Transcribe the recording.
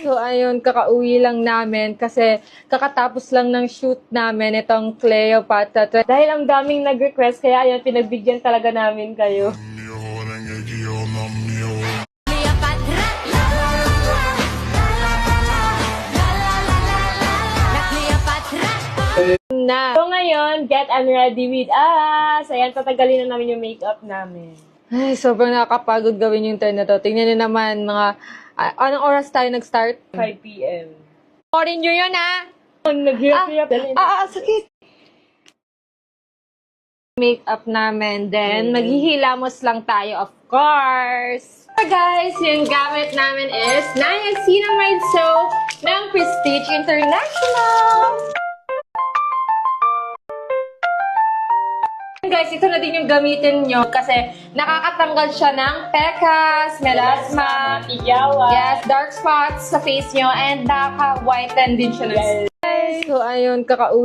So, ayun, kakauwi lang namin kasi kakatapos lang ng shoot namin itong Cleopatra. Dahil ang daming nag-request, kaya ayun, pinagbigyan talaga namin kayo. Na. So ngayon, get unready with us. Ayan, tatagalin na namin yung makeup namin. Ay, sobrang nakakapagod gawin yung turn na to. Tingnan nyo naman, mga, anong oras tayo nag-start? 5 p.m. Orin nyo yun, ha? Naghirap-hirap. Sakit. Makeup namin, then maghihilamos lang tayo, of course. So guys, yung gamit namin is Niacinamide Soap ng Prestige International. Guys, ito na din yung gamitin nyo kasi nakakatanggal siya ng pekas, melasma, Tigawa. yes, dark spots sa face nyo, and nakaka-whiten din siya ng Yes. guys. So, ayun, kakauwi